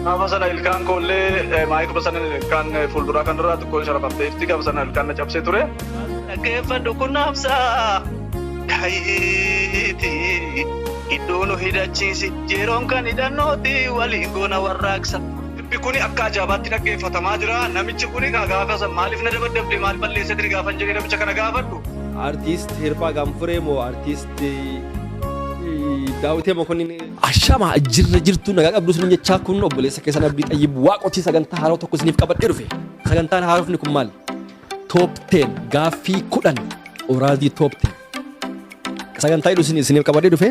Gaafa sana ilkaan koollee maayikii basana ilkaan fuulduraa kan duraa tokko sharafattee ifti gaafa sana ilkaan na cabsee ture. Dhaggeeffadhu kun naamsaa kaayiti iddoo nu hidhachiisi yeroon kan hidhannooti waliin goona warraaqsa. Dubbi kuni akka ajaa'ibaatti dhaggeeffatamaa jira. Namichi kuni gaafa maaliif na dabaddabde maaliif balleessitee gaafa jedhee namicha kana gaafadhu. Artiist Hirphaa Gaanfuree moo artiist Daawitee Mokonnin Ashama jirra jirtu nagaa qabdu sun jechaa kun obboleessa keessan Abdii Xayyib waaqotii sagantaa haaroo tokko isiniif qabadhee dhufe. Sagantaan haarofni kun maali? Top 10 gaaffii 10 oraadii top 10. Sagantaa hidhu isiniif qabadhee dhufe.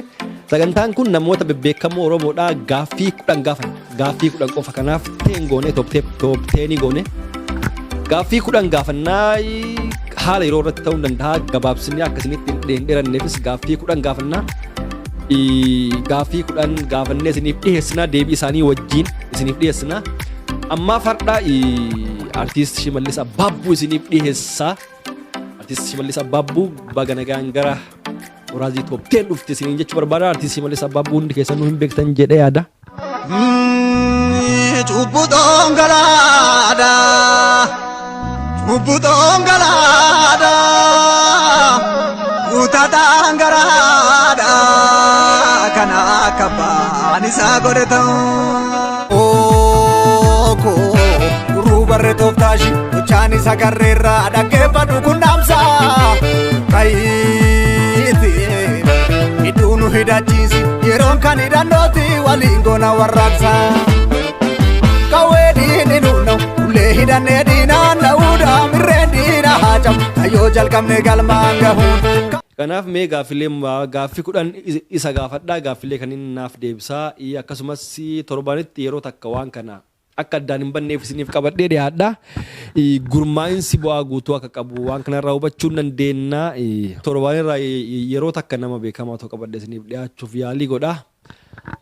Sagantaan kun namoota bebbeekamoo Oromoodhaa gaaffii 10 gaafan. Gaaffii 10 qofa kanaaf 10 goone top 10 goone. Gaaffii 10 gaafannaa haala yeroo irratti ta'uu danda'a gabaabsinee akkasinitti dheeranneefis gaaffii 10 gaafannaa. Gaaffii 10 gaafannee isiniif dhiyeessinaa deebii isaanii wajjin isiniif dhiyeessinaa. Ammaa fardhaa artiist Shimallis Abaabbuu isiniif dhiyeessaa. Artiist Shimallis Abaabbuu baga nagaan gara Oraazii top 10 dhufte isiniin jechuu barbaada. Artiist Shimallis Abaabbuu hundi keessan nu hin beektan jedhee yaada. Cubbutoon galaadha. Cubbutoon galaadha. Utataan garaadha. Kana kabbaan isaa godhatamu. Ooko ruubarree tooftaashi gochaan isa garreerraa dhaggeeffadhu kun dhaamsaa. Kaayiti iddoo nu hidhachiisi yeroon kan hidhannooti waliin goona warraaqsa. Kawwee diinni nuunau ulee hidhannee diinaan dha'uudha mirreen diina haa cabu tayyoo jalqabne galmaan gahuun. Kanaaf mee gaaffilee gaaffii 10 isa gaafadhaa gaaffilee kan inni naaf deebisaa akkasumas torbaanitti yeroo takka waan kana akka addaan hin banneef isiniif qabadhee dhiyaadha. Gurmaa'insi bu'aa guutuu akka qabu waan kanarraa hubachuu dandeenya. Torbaanirraa yeroo takka nama beekamaa tokko qabadhee isiniif dhiyaachuuf yaalii godha.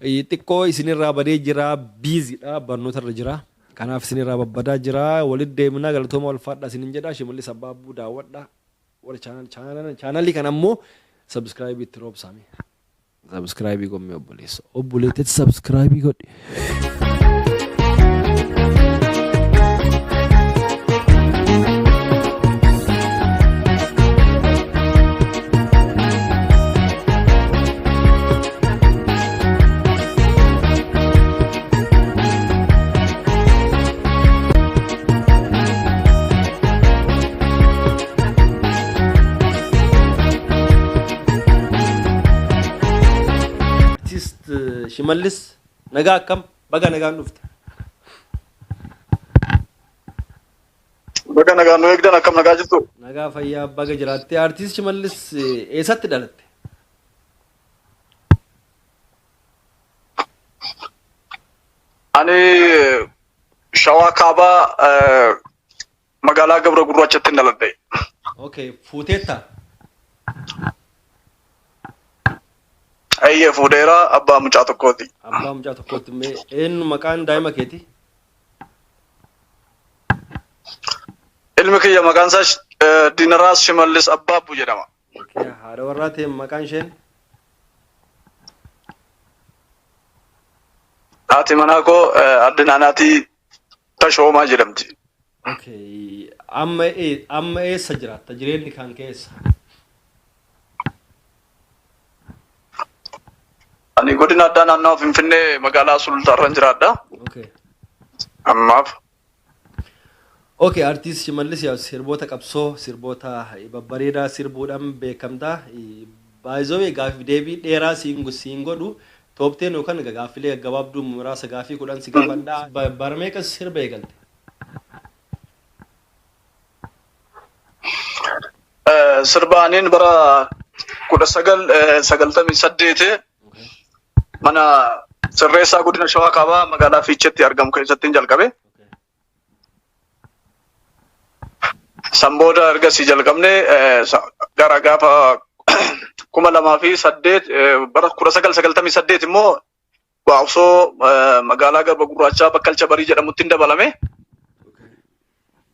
Xiqqoo isinirraa badee jira biiziidha barnootarra jira. Kanaaf isinirraa babbadaa jira walitti deemnaa galatooma walfaadhaa isinin jedha. Shimallis Abaabbuu daawwadha. Channel kan ammoo subscribe itti roobsame. Subscribe godhi obboleessa. Obboleettetti subscribe godhi. Shimallis nagaa akkam baga nagaan dhufte. Baga nagaan nu eegdan akkam nagaa jirtu? Nagaa fayyaa baga jiraatte. Artiist Shimallis eessatti dhalatte? Ani Shawaa Kaabaa magaalaa Gabra Gurraachatti dhaladhe. Okay, fuuteetta? Ayyee fuudheera abbaa mucaa tokkooti. Abbaa mucaa tokkooti mee eenyu maqaan daa'ima keeti? Ilmi kiyya maqaan isaa Dinaraas Shimallis Abaabbuu jedhama. Okay, haadha warraa ta'e maqaan isheen? Haati manaa koo Addinaanaatii Tashoomaa jedhamti. Okay, amma eessa jiraatta jireenyi kan keessa? Ani godina addaa naannoo Finfinnee magaalaa Sulultaarran jiraadha. Okay. Ammaaf. Okay, artiist Shimallis yaa sirboota qabsoo sirboota babbareedaa sirbuudhaan beekamta. Baay'ee gaaffii deebii dheeraa siin godhu top 10 yookaan gaaffilee gabaabduu muraasa gaaffii 10 si gaafadha. Bara meeqa sirba eegalte? Sirbaaniin bara 1998 mana sirreessaa godina Shawaa Kaabaa magaalaa Fiicheetti argamu keessatti jalqabe. San booda ergasii jalqabne gara gaafa 2008 bara 1998 immoo Waawsoo magaalaa Garba Gurraachaa Bakkalcha Barii jedhamutti dabalame.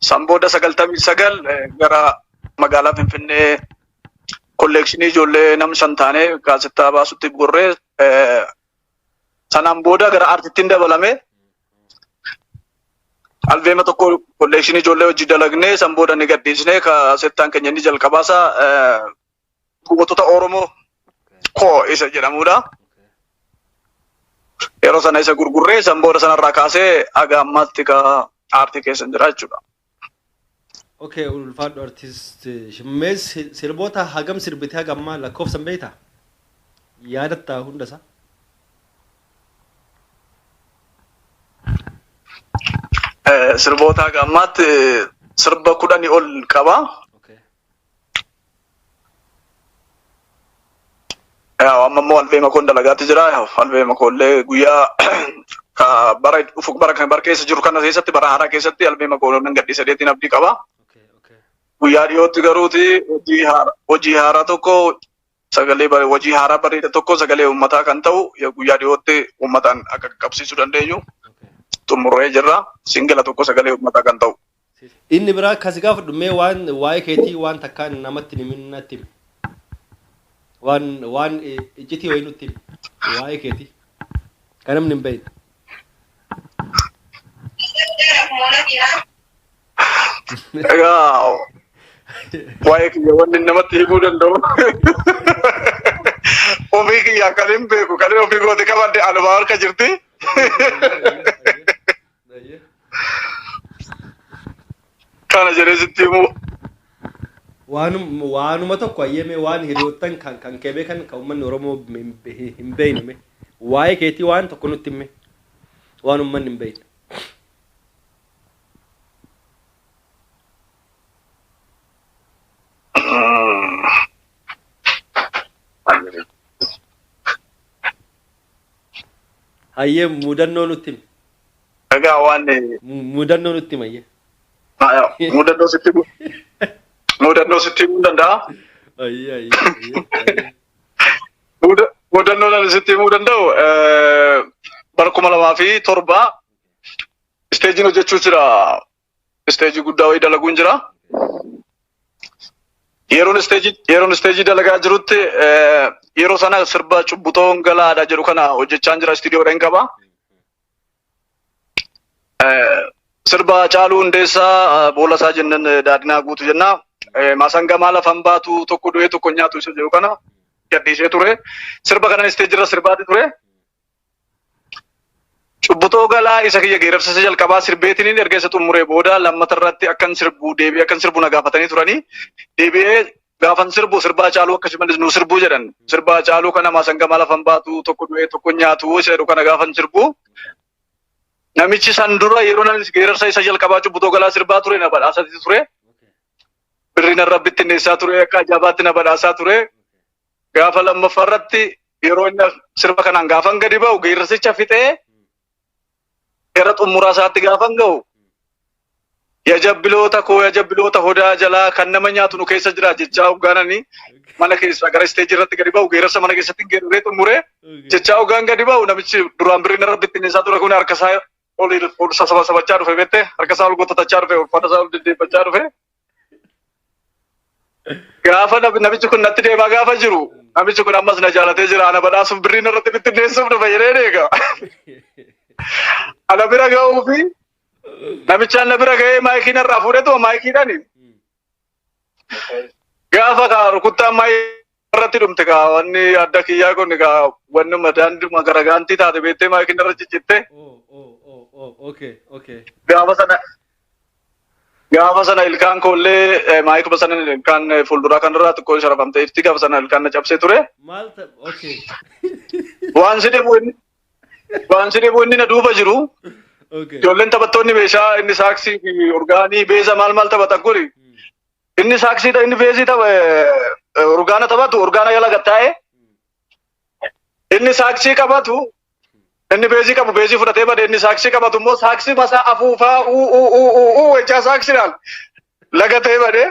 San booda 99 gara magaalaa Finfinnee kolleekshinii ijoollee nam shan taane gaazexaa baasutti gorree sanaan booda gara aartittiin dabalame albeema tokko kolleekshinii ijoollee hojii dalagnee san booda ni gadhiisnee settaan keenya inni jalqabaasa gootota Oromoo koo isa jedhamudha. Yeroo sana isa gurgurree san booda sanarraa kaasee aga ammaatti ka aartii keessa jira jechuudha. Okay, ulfaadhu artist Shimmees sirboota hagam sirbitee hagammaa lakkoofsan beektaa? Yaadatta hundasaa? Sirboota haga ammaatti sirba 10 ol qaba. Amma immoo albeema koon dalagaatti jira. Albeema koollee guyyaa bara ufuk bara keessa jiru kana keessatti bara haaraa keessatti albeema koon nan gadhiisa deetiin abdii qaba. Guyyaa dhiyootti garuuti hojii haaraa tokko sagalee hojii haaraa bareeda tokko sagalee uummataa kan ta'u guyyaa dhiyootti uummataan akka qabsiisuu dandeenyu xumurree jirra. Singila tokko sagalee uummataa kan ta'u. Inni biraa kasi gaafa dhumee waan waa'ee keetii waan takkaan namatti natti waan iccitii wayii nutti waa'ee keetii kan namni hin beekne. Egaa waa'ee kiyya wanni namatti himuu danda'u. Ofii kiyya kan hin beeku kan ofii goote qabadde anumaa harka jirti. Kana jedhee sitti himuu. Waanuma tokko ayyeme waan hiriyoottan kan kee beekan kan uummanni Oromoo hin beekne waa'ee keetii waan tokko nutti hime waan uummanni hin beekne. Hayyee mudannoo nutti hime. Egaa waan mudannoo nutti hime hayyee. Mudannoo sitti himuu danda'a. Mudannoo sitti himuu danda'u bara 2007 isteejiin hojjechuu jira. Isteejii guddaa wayii dalaguun jira. Yeroon isteejii dalagaa jirutti yeroo sana sirba cubbutoon galaadha jedhu kana hojjechaa jira istiidiyoodhaan qaba. Sirba Caaluu Hundeessaa Boolasaa jennan daadinaa guutu jenna. Masanga maala fambaatu tokko du'ee tokko nyaatu isa jedhu kana gadhiisee ture. Sirba kanan isteejirra sirbaati ture. Cubbutoo galaa isa kiyya geerarsa jalqabaa sirbeetiin erga isa xumuree booda lammata irratti akkan sirbu na gaafatanii turanii. Deebi'ee gaafan sirbu sirbaa Caaluu akkasumas nu sirbuu jedhan. Sirbaa Caaluu kana masanga maala fambaatu tokko du'ee tokko nyaatu isa jedhu kana gaafan sirbu. Namichi san dura yeroo namni geerarsa isa jalqabaa cubbutoo galaa sirbaa ture na badhaasatti ture. Birriin rabbitti neessaa ture akka ajaabaatti na badhaasaa ture. Gaafa lammaffaa irratti yeroo inni sirba kanaan gaafan gadi ba'u geerarsicha fixee gara xumuraa isaatti gaafan ga'u. Yajabbiloota hodaa jalaa kan nama nyaatu nu keessa jira jechaa hoggaananii mana keessa gara isteejii irratti gadi ba'u geerarsa mana keessatti geeraree xumuree jechaa hoggaan gadi ba'u namichi duraan birriin rabbitti neessaa ture kun harka isaa ol sabachaa dhufe beektee harka isaa ol gotatachaa dhufe uffata isaa ol deddeebbachaa dhufe. Gaafa namichi kun natti deemaa gaafa jiru namichi kun ammas na jaalatee jira ana badhaasuuf birriin irratti bittinneessuuf dhufe jedhee eega. Ana bira ga'uu fi namichaan na bira ga'ee maayikiin irraa fuudhetu maayikiidhaani. Gaafa kaa rukuttaan maayikii irratti dhumte kaa wanni adda kiyyaa kun kaa wanni madaanduma garagaantii taate beektee maayikiin irra ciccitte. Gaafa sana ilkaan koollee maayikuma sana ilkaan fuulduraa kanarraa xiqqoo sharafamte ifti gaafa sana ilkaan na cabsee ture. Waan si dhibu inni na duuba jiru. Ijoolleen taphattoonni meeshaa inni saaksii fi urgaanii beeza maal taphatan kuni. Inni saaksii inni beezii urgaana taphatu urgaana jala gattaa'e. Inni saaksii qabatu inni beezii qabu beezii fudhatee bade inni saaksii qabatu immoo saaksii masaa afuufaa wajjaa saaksiidhaan lagatee bade.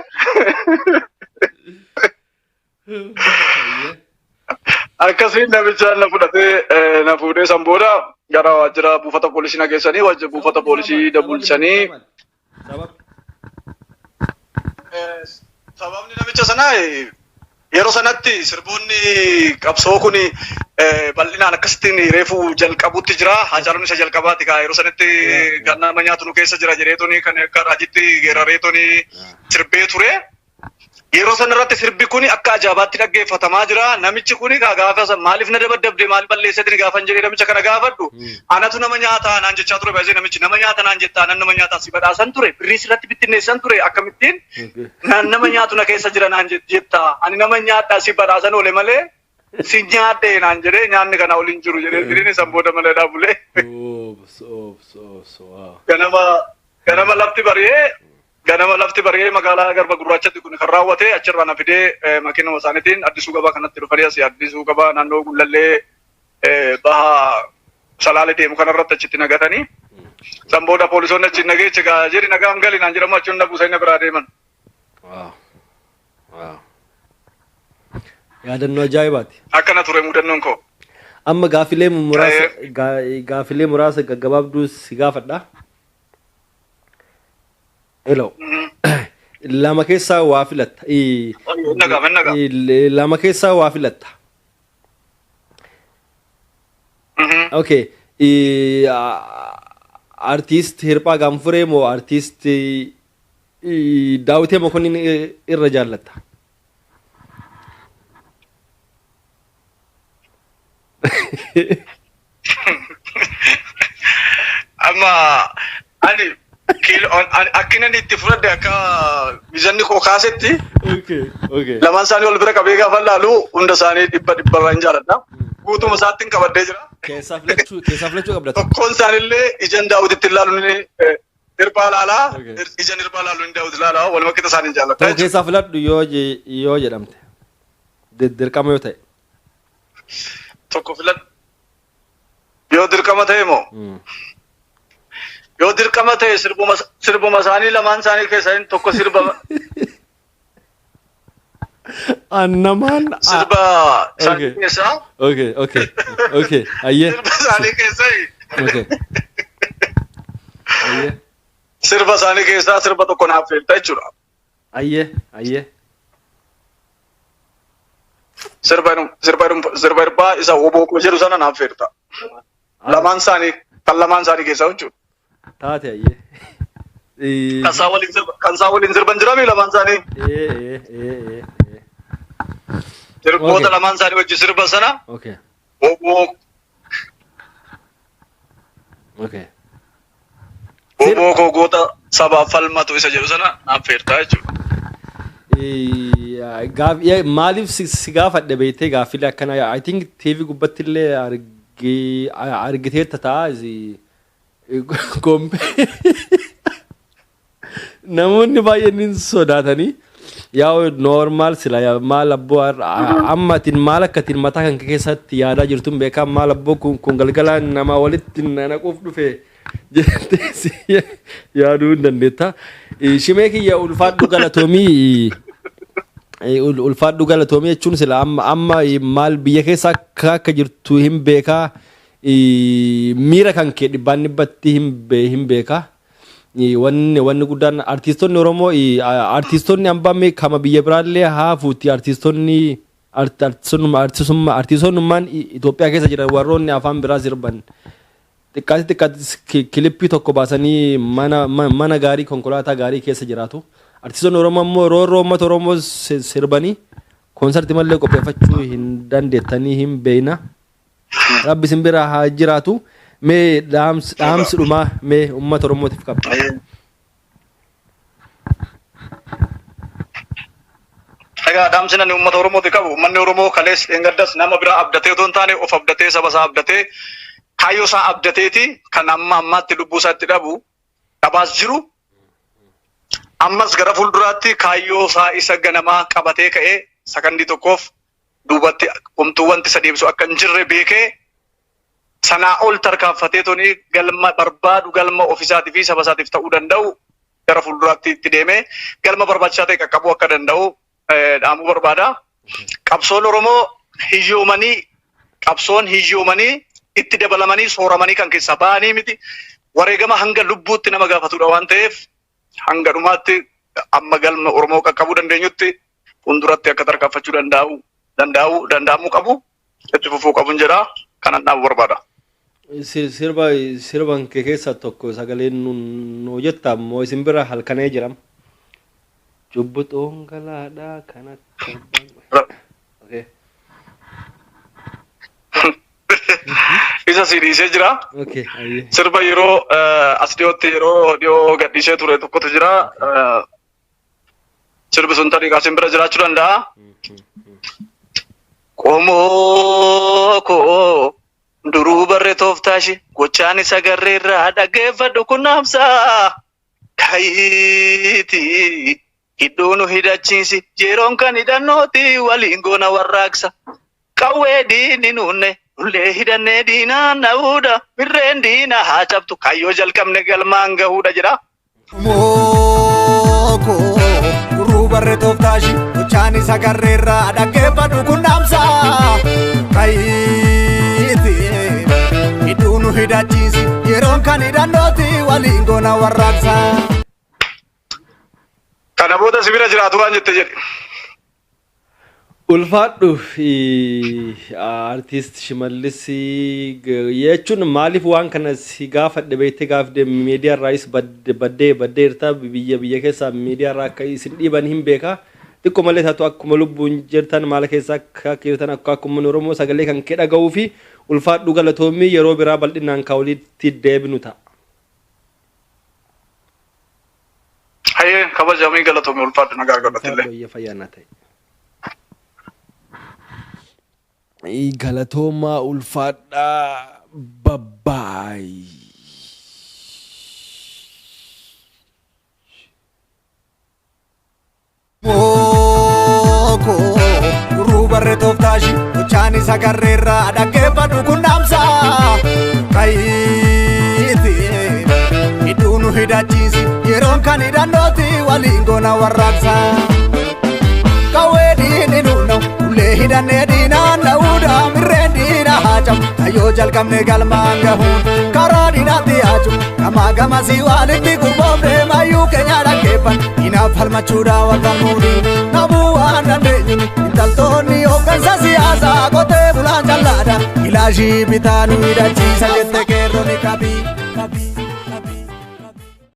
Akkasiin namichaan na fuudhee san booda gara waajjira buufata poolisii na geessanii buufata poolisii dabulchanii. Sababni namicha sanaa yeroo sanatti sirboonni qabsoo kun bal'inaan akkasitti reefuu jalqabutti jira. Hacaaluun isa jalqabaati kaa yeroo sanitti kan nama nyaatu nu keessa jira jedheetoni kan akka raajitti geerareetoni sirbee ture. Yeroo sanarratti sirbi kuni akka ajaabaatti dhaggeeffatamaa jira. Namichi kuni gaafa maaliif na dabadabde maal balleessatti gaafan jedhee namicha kana gaafadhu. Anatu nama nyaataa naan jechaa ture baay'ee namichi nama nyaata naan jettaa nan nama nyaataa si badhaasan ture. Birrii sirratti bittinneessan ture akkamittiin nama nyaatu na keessa jira naan jettaa. Ani nama nyaadhaa si badhaasan oole malee si nyaadhee naan jedhee nyaanni kana waliin jiru jedhee biriin isan booda malee dhaabulee. Ganama lafti bari'ee. Ganama lafti bari'ee magaalaa Garba Gurraachatti kun kan raawwate achirraa na fidee makiinuma isaaniitiin addisuu gabaa kanatti dhufanii asii addisuu gabaa naannoo Gullallee baha Salaalee deemu kanarratti achitti nagatanii. San booda poolisoonni achi nageechi gaa jedhi nagaan gali naan jedhamu achuun na buusanii biraa deeman. Yaadannoo ajaa'ibaati. Akkana ture muudannoon koo. Amma gaafilee muraasa gaggabaabduu si gaafadha. Hello. Lama keessaa waa filatta. Lama keessaa waa filatta. Okay. Artist Hirphaa Gaanfuree moo artist Daawitee Mokonnin irra jaallatta? Amma ani akkinan itti fudhadhe akka bijanni koo kaasetti lamaan isaanii wal bira qabee gaafa laalu hunda isaanii dhibbarraa hin jaaladha. Guutuma isaatti hin qabadhee jira. Keessaa filachuu qabda. Tokkoon isaanillee ijaan Daawititti ilaaluun Hirphaa laalaa ijaan Hirphaa laaluun Daawit laalaa waluma qixa isaanii hin jaaladha. Tokko keessaa filadhu yoo jedhamte dirqama yoo ta'e. Tokko filadhu yoo dirqama ta'e moo? Yoo dirqama ta'e sirbuma isaanii lamaan isaanii keessaa tokko sirba annamaan sirba isaanii keessaa ayyee sirba isaanii keessaa sirba isaanii keessaa sirba tokko naaf feelta jechuudha. Ayyee sirba Hirphaa isa Obooqoo jedhu sana naaf feelta. Lamaan isaanii keessaa jechuudha. Taate ayyee. Kan isaa waliin sirban jirami lamaan isaanii. Sirboota lamaan isaanii wajjin sirba sana. Obooqoo goota sabaaf falmatu isa jedhu sana naaf feertaa jechuudha. Maaliif si gaafadhe beektee gaaffilee akkana I think TV gubbatti illee argiteetta ta'a. Namoonni baay'een sodaatanii yaa normaal sila maal abboo amma atiin maal akka atiin mataa kan keessatti yaadaa jirtuun beekaa maal abboo kun galgala nama walitti naquuf dhufe jettee yaaduu hin dandeetta. Shimee kiyya ulfaadhu galatoomii jechuun sila amma maal biyya keessa akka jirtu hin beekaa. Miira kan kee dhibbaan dhibbatti hin beekaa. Wanni guddaan artistoonni Oromoo artistoonni hambaa kama biyya biraallee haafuuti artistoonnummaan Itoophiyaa keessa jiran warroonni afaan biraa sirban xiqqaatti kilippii tokko baasanii mana gaarii konkolaataa gaarii keessa jiraatu. Artistoonni Oromoo immoo roorroo uummata Oromoo sirbanii koonsartii malee qopheeffachuu hin dandeettanii hin beeyna. Rabbi sin bira haa jiraatu. Mee dhaamsi dhumaa mee uummata Oromootiif qabda. Egaa dhaamsi nani uummata Oromootiif qabu uummanni Oromoo kalees gaddas nama biraa abdatee otoo hin taane of abdatee saba isaa abdatee kaayyoo isaa abdateeti kan ammaatti lubbuu isaatti dhabaas jiru. Ammas gara fuulduraatti kaayyoo isaa isa ganamaa qabatee ka'ee sakandii tokkoof duubatti homtuu wanti isa deebisu akka hin jirre beekee sanaa ol tarkaanfatee toni galma barbaadu galma ofisaatii fi saba isaatiif ta'uu danda'u gara fuulduraatti itti deemee galma barbaachisaa ta'e qaqqabuu akka danda'u dhaamuu barbaada. Qabsoon Oromoo hiyyoomanii itti dabalamanii sooramanii kan keessaa ba'anii miti. Wareegama hanga lubbuutti nama gaafatudha waan ta'eef hanga dhumaatti amma galma Oromoo qaqqabuu dandeenyutti fuulduratti akka tarkaanfachuu danda'amuu qabu. itti fufuu qabuun jedha kanan dhaabuu barbaada. Sirban kee keessaa tokko sagaleen nuu jetta ammoo isin bira halkanee jiram. Cubbuxoon galaadhaa kan akka. Isa si dhiisee jira. Okay. Sirba yeroo as dhiyootti yeroo dhiyoo gadhiisee ture tokkotu jira. Sirbi sun tarii kaasin bira jiraachuu danda'a. Qomoo koo duruu barree tooftaashi gochaan isa garreerraa dhaggeeffadhu kunnaamsaa. Kayiiti iddoo nu hidhachiisi yeroon kan hidhannooti waliin goona warraaqsa. Qawwee diini nuunne ullee hidhannee diinaan dha'uudha birreen diina haa cabtu kayyoo jalqabne galmaan gahuudha jedha. Mooko duruu barree tooftaashi gochaan isa garreerraa dhaggeeffadhu kunnaamsaa. Kayiiti iddoo nu hidhachiisi yeroon kan hidhannooti waliin goona warraaqsa. Kana booda si bira jiraatu waan jette jedhe. Ulfaadhu artist Shimallis jechuun maaliif waan kana si gaafadhe beektee gaafde miidiyaa irraayis baddee irtaa biyya keessaa miidiyaa irraa akka isin dhiiban hin beeka. Xiqqoo malee taatu akkuma lubbuun jirtan maala keessaa akka keessan akkuma Oromoo sagalee kan kee dhaga'uu fi ulfaadhu galatoomii yeroo biraa bal'inaan kaawwalitti deebinu ta'a. Hayyee kabajamii galatoomii ulfaadhu nagaa godhatillee. Ulfaadhu fayyaanaa ta'e. Galatoomaa ulfaadhaa babbaay. Mooko duruu barree tooftaashi gochaan isa garreerraa dhaggeeffadhu kunnaamsaa. Kayiiti iddoo nu hidhachiisi yeroon kan hidhannooti waliin goona warraaqsa. Qawwee diini nuunna ullee hidhannee diinaan dha'uudha birreen diina haa cabtu kayyoo jalqabne galmaan gahuun karaa diinaatti haaju gamaa gamasii walitti gurboofne mayyuu keenya dhaggeeffan diinaaf falmachuudha wal falmuudhi nabuu waan dandeenyuun intaltoonni hooggansa siyaasaa qotee bulaan callaadha ilaashii bitaa nu hidhachiisa jette qeerroon qabii.